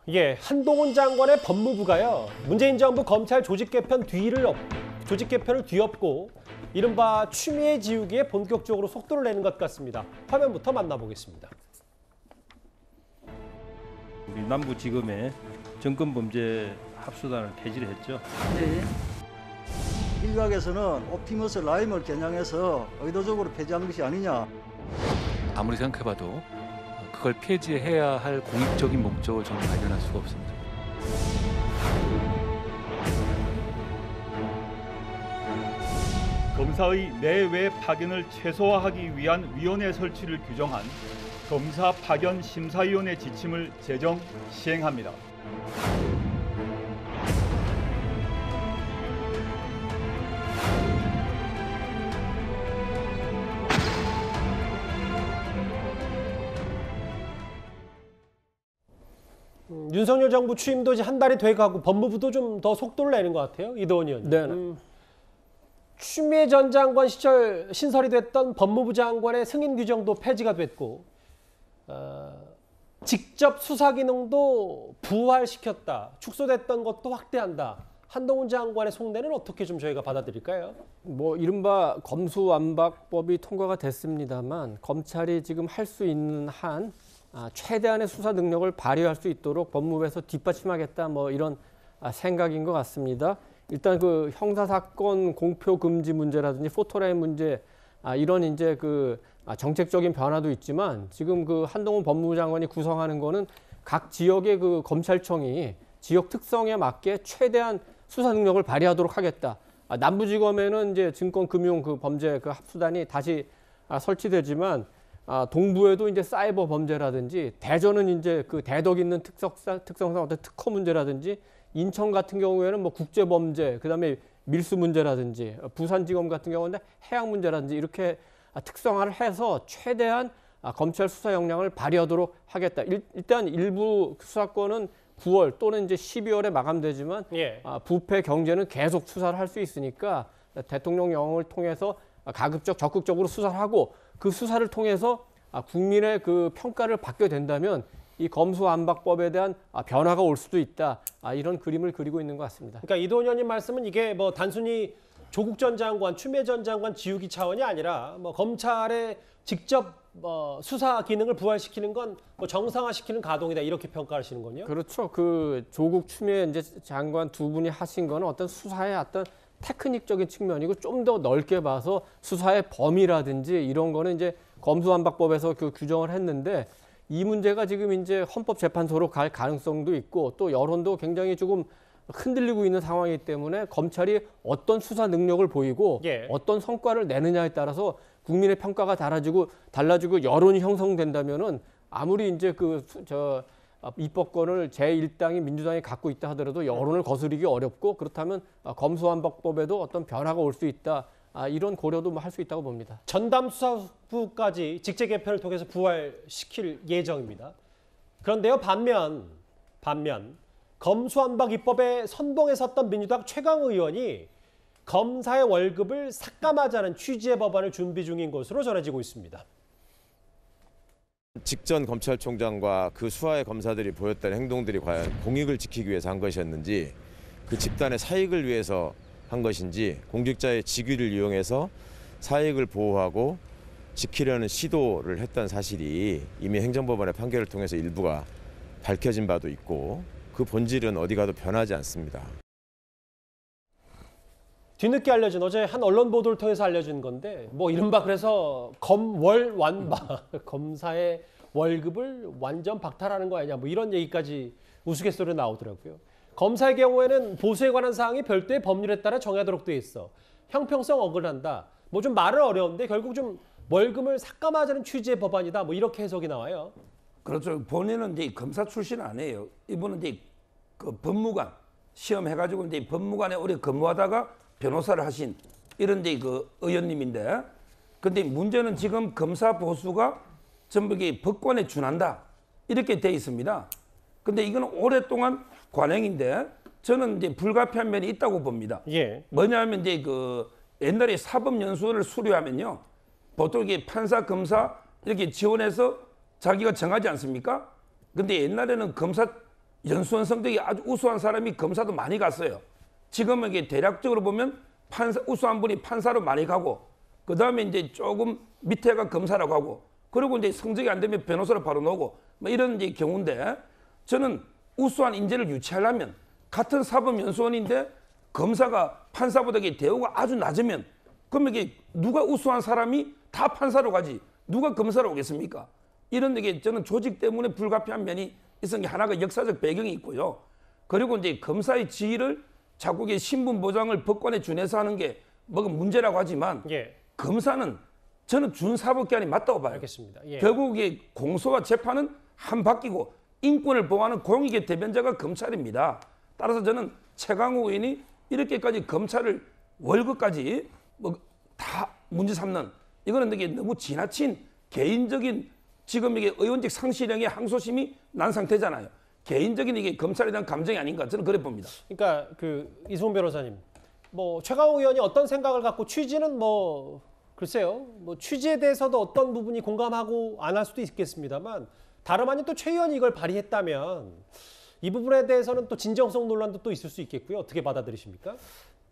예, 한동훈 장관의 법무부가요. 문재인 정부 검찰 조직 개편을 뒤엎고 이른바 추미애 지우기에 본격적으로 속도를 내는 것 같습니다. 화면부터 만나보겠습니다. 우리 남부지검에 정권범죄 합수단을 폐지를 했죠. 네. 일각에서는 옵티머스 라임을 겨냥해서 의도적으로 폐지한 것이 아니냐. 아무리 생각해봐도 그걸 폐지해야 할 공익적인 목적을 저는 발견할 수가 없습니다. 검사의 내외 파견을 최소화하기 위한 위원회 설치를 규정한 검사 파견 심사위원회 지침을 제정 시행합니다. 윤석열 정부 취임도 이제 한 달이 돼가고 법무부도 좀 더 속도를 내는 것 같아요. 이도원 의원님. 네. 추미애 전 장관 시절 신설이 됐던 법무부 장관의 승인 규정도 폐지가 됐고 직접 수사 기능도 부활시켰다. 축소됐던 것도 확대한다. 한동훈 장관의 속내는 어떻게 좀 저희가 받아들일까요? 뭐 이른바 검수완박법이 통과가 됐습니다만 검찰이 지금 할 수 있는 한 최대한의 수사 능력을 발휘할 수 있도록 법무부에서 뒷받침하겠다 뭐 이런 생각인 것 같습니다. 일단 그 형사사건 공표 금지 문제라든지 포토라인 문제 이런 이제 그 정책적인 변화도 있지만 지금 그 한동훈 법무부 장관이 구성하는 거는 각 지역의 그 검찰청이 지역 특성에 맞게 최대한 수사 능력을 발휘하도록 하겠다. 남부지검에는 이제 증권금융 그 범죄 그 합수단이 다시 설치되지만 동부에도 이제 사이버 범죄라든지 대전은 이제 그 대덕 있는 특성상 어떤 특허 문제라든지 인천 같은 경우에는 뭐 국제 범죄 그다음에 밀수 문제라든지 부산지검 같은 경우는 해양 문제라든지 이렇게 특성화를 해서 최대한 검찰 수사 역량을 발휘하도록 하겠다. 일단 일부 수사권은 9월 또는 이제 12월에 마감되지만 부패 경제는 계속 수사를 할 수 있으니까 대통령령을 통해서 가급적 적극적으로 수사를 하고 그 수사를 통해서 국민의 그 평가를 받게 된다면 이 검수완박법에 대한 변화가 올 수도 있다. 이런 그림을 그리고 있는 것 같습니다. 그러니까 이도원 의원님 말씀은 이게 뭐 단순히 조국 전 장관, 추미애 전 장관 지우기 차원이 아니라 뭐 검찰의 직접 수사 기능을 부활시키는 건 뭐 정상화시키는 가동이다 이렇게 평가하시는군요. 그렇죠. 그 조국 추미애 이제 장관 두 분이 하신 거는 어떤 수사의 어떤 테크닉적인 측면이고 좀 더 넓게 봐서 수사의 범위라든지 이런 거는 이제 검수완박법에서 그 규정을 했는데 이 문제가 지금 이제 헌법재판소로 갈 가능성도 있고 또 여론도 굉장히 조금 흔들리고 있는 상황이기 때문에 검찰이 어떤 수사 능력을 보이고 어떤 성과를 내느냐에 따라서 국민의 평가가 달라지고 여론이 형성된다면은 아무리 이제 입법권을 제1당이 민주당이 갖고 있다 하더라도 여론을 거스르기 어렵고 그렇다면 검수완박법에도 어떤 변화가 올 수 있다. 이런 고려도 할 수 있다고 봅니다. 전담수사부까지 직제 개편을 통해서 부활시킬 예정입니다. 그런데요, 반면 검수완박 입법에 선봉에 섰던 민주당 최강 의원이 검사의 월급을 삭감하자는 취지의 법안을 준비 중인 것으로 전해지고 있습니다. 직전 검찰총장과 그 수하의 검사들이 보였던 행동들이 과연 공익을 지키기 위해서 한 것이었는지 그 집단의 사익을 위해서 한 것인지 공직자의 직위를 이용해서 사익을 보호하고 지키려는 시도를 했던 사실이 이미 행정법원의 판결을 통해서 일부가 밝혀진 바도 있고 그 본질은 어디 가도 변하지 않습니다. 뒤늦게 알려진 어제 한 언론 보도를 통해서 알려진 건데 뭐 이른바 그래서 검월완박 검사의 월급을 완전 박탈하는 거 아니냐 뭐 이런 얘기까지 우스갯소리로 나오더라고요. 검사의 경우에는 보수에 관한 사항이 별도의 법률에 따라 정하도록 돼 있어. 형평성 어긋난다. 뭐 좀 말은 어려운데 결국 좀 월급을 삭감하자는 취지의 법안이다. 뭐 이렇게 해석이 나와요. 그렇죠. 본인은 이제 검사 출신 아니에요. 이분은 이제 그 법무관 시험 해가지고 이제 법무관에 오래 근무하다가 변호사를 하신 이런 이제 그 의원님인데, 근데 문제는 지금 검사 보수가 전부 이게 법관에 준한다 이렇게 돼 있습니다. 근데 이건 오랫동안 관행인데 저는 이제 불가피한 면이 있다고 봅니다. 뭐냐면 이제 그 옛날에 사법연수원을 수료하면요, 보통 이게 판사, 검사 이렇게 지원해서 자기가 정하지 않습니까? 근데 옛날에는 검사 연수원 성적이 아주 우수한 사람이 검사도 많이 갔어요. 지금은 이게 대략적으로 보면 우수한 분이 판사로 많이 가고, 그 다음에 이제 조금 밑에가 검사라고 하고, 그리고 이제 성적이 안 되면 변호사로 바로 나오고, 뭐 이런 이제 경우인데, 저는 우수한 인재를 유치하려면 같은 사법연수원인데 검사가 판사보다 대우가 아주 낮으면, 그러면 이게 누가 우수한 사람이 다 판사로 가지 누가 검사로 오겠습니까? 이런 게 저는 조직 때문에 불가피한 면이 있은 게 하나가 역사적 배경이 있고요. 그리고 이제 검사의 지위를 자꾸 신분 보장을 법관에 준해서 하는 게 뭐가 문제라고 하지만 예. 검사는 저는 준사법기관이 맞다고 봐요. 알겠습니다. 예. 결국 이게 공소와 재판은 한 바뀌고 인권을 보호하는 공익의 대변자가 검찰입니다. 따라서 저는 최강욱 의원이 이렇게까지 검찰을 월급까지 뭐 다 문제 삼는, 이거는 이게 너무 지나친 개인적인, 지금 이게 의원직 상실형의 항소심이 난 상태잖아요. 개인적인 이게 검찰에 대한 감정이 아닌가, 저는 그래 봅니다. 그러니까 이승훈 변호사님, 뭐 최강욱 의원이 어떤 생각을 갖고 취지는 뭐 글쎄요, 뭐 취지에 대해서도 어떤 부분이 공감하고 안 할 수도 있겠습니다만, 다름 아닌 또 최 의원이 이걸 발의했다면 이 부분에 대해서는 또 진정성 논란도 또 있을 수 있겠고요. 어떻게 받아들이십니까?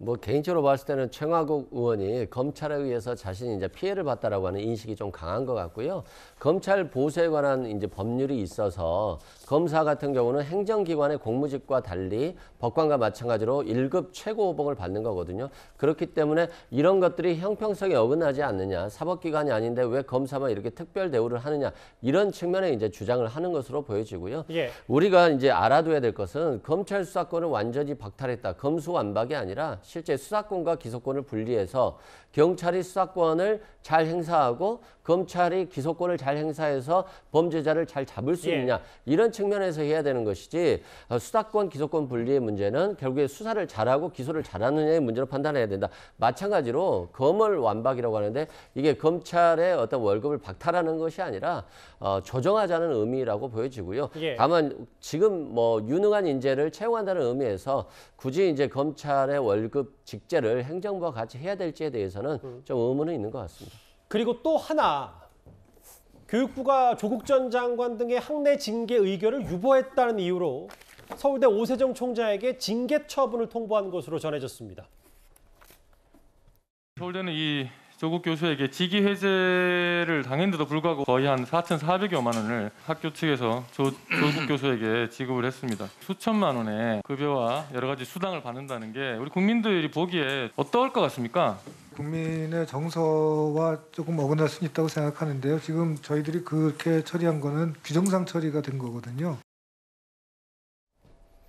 뭐 개인적으로 봤을 때는 최강욱 의원이 검찰에 의해서 자신이 이제 피해를 봤다라고 하는 인식이 좀 강한 것 같고요. 검찰 보수에 관한 이제 법률이 있어서 검사 같은 경우는 행정기관의 공무직과 달리 법관과 마찬가지로 1급 최고 호봉을 받는 거거든요. 그렇기 때문에 이런 것들이 형평성에 어긋나지 않느냐, 사법기관이 아닌데 왜 검사만 이렇게 특별 대우를 하느냐, 이런 측면에 이제 주장을 하는 것으로 보여지고요. 예. 우리가 이제 알아둬야 될 것은 검찰 수사권을 완전히 박탈했다, 검수완박이 아니라 실제 수사권과 기소권을 분리해서 경찰이 수사권을 잘 행사하고 검찰이 기소권을 잘 행사해서 범죄자를 잘 잡을 수 있느냐, 이런 측면에서 해야 되는 것이지, 수사권 기소권 분리의 문제는 결국에 수사를 잘하고 기소를 잘하느냐의 문제로 판단해야 된다. 마찬가지로 검을 완박이라고 하는데 이게 검찰의 어떤 월급을 박탈하는 것이 아니라 조정하자는 의미라고 보여지고요. 예. 다만 지금 뭐 유능한 인재를 채용한다는 의미에서 굳이 이제 검찰의 월급 직제를 행정부와 같이 해야 될지에 대해서는 좀 의문은 있는 것 같습니다. 그리고 또 하나, 교육부가 조국 전 장관 등의 학내 징계 의결을 유보했다는 이유로 서울대 오세정 총장에게 징계 처분을 통보한 것으로 전해졌습니다. 서울대는 이 조국 교수에게 직위 해제를 당했는데도 불구하고 거의 한 4,400여만 원을 학교 측에서 조국 교수에게 지급을 했습니다. 수천만 원의 급여와 여러 가지 수당을 받는다는 게 우리 국민들이 보기에 어떨 것 같습니까? 국민의 정서와 조금 어긋날 수 있다고 생각하는데요. 지금 저희들이 그렇게 처리한 거는 규정상 처리가 된 거거든요.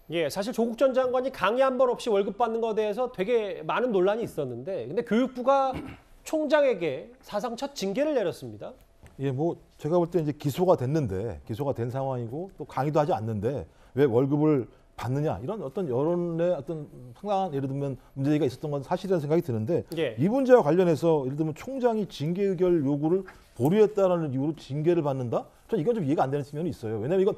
예, 사실 조국 전 장관이 강의 한 번 없이 월급 받는 것에 대해서 되게 많은 논란이 있었는데, 근데 교육부가 총장에게 사상 첫 징계를 내렸습니다. 예, 뭐 제가 볼 때 이제 기소가 된 상황이고 또 강의도 하지 않는데 왜 월급을 받느냐, 이런 어떤 여론의 어떤 상당한, 예를 들면 문제가 있었던 건 사실이라는 생각이 드는데, 예. 이 문제와 관련해서 예를 들면 총장이 징계 의결 요구를 보류했다라는 이유로 징계를 받는다? 저는 이건 좀 이해가 안 되는 측면이 있어요. 왜냐하면 이건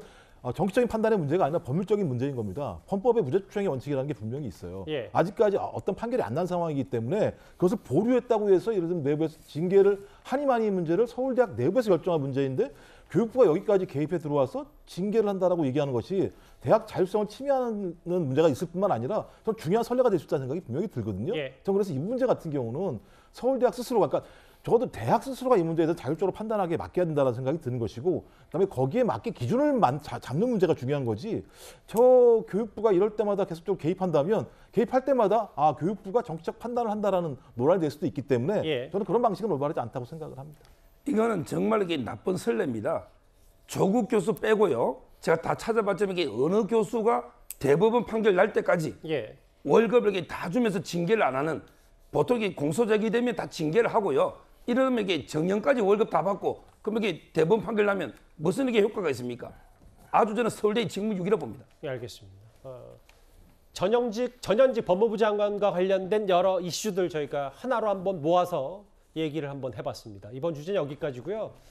정치적인 판단의 문제가 아니라 법률적인 문제인 겁니다. 헌법의 무죄추정의 원칙이라는 게 분명히 있어요. 예. 아직까지 어떤 판결이 안 난 상황이기 때문에 그것을 보류했다고 해서 예를 들면 내부에서 징계를 하니 마니 문제를 서울대학 내부에서 결정한 문제인데, 교육부가 여기까지 개입해 들어와서 징계를 한다라고 얘기하는 것이 대학 자율성을 침해하는 문제가 있을 뿐만 아니라 좀 중요한 선례가 될 수 있다는 생각이 분명히 들거든요. 예. 저는 그래서 이 문제 같은 경우는 서울대학 스스로가, 그러니까 적어도 대학 스스로가 이 문제에 대해서 자율적으로 판단하게 맡겨야 된다는 생각이 드는 것이고, 그다음에 거기에 맞게 기준을 잡는 문제가 중요한 거지, 저 교육부가 이럴 때마다 계속적으로 개입한다면 개입할 때마다 교육부가 정치적 판단을 한다라는 논란이 될 수도 있기 때문에 예. 저는 그런 방식은 올바르지 않다고 생각을 합니다. 이거는 정말 이게 나쁜 선례입니다. 조국 교수 빼고요, 제가 다 찾아봤지만 이게 어느 교수가 대법원 판결 날 때까지 예. 월급을 이렇게 다 주면서 징계를 안 하는, 보통 이게 공소 제기되면 다 징계를 하고요. 이러면 이게 정년까지 월급 다 받고, 그러면 이게 대법원 판결 나면 무슨 이게 효과가 있습니까? 아주 저는 서울대의 직무유기라 봅니다. 예, 알겠습니다. 전현직 법무부 장관과 관련된 여러 이슈들 저희가 하나로 한번 모아서 얘기를 한번 해봤습니다. 이번 주제는 여기까지고요.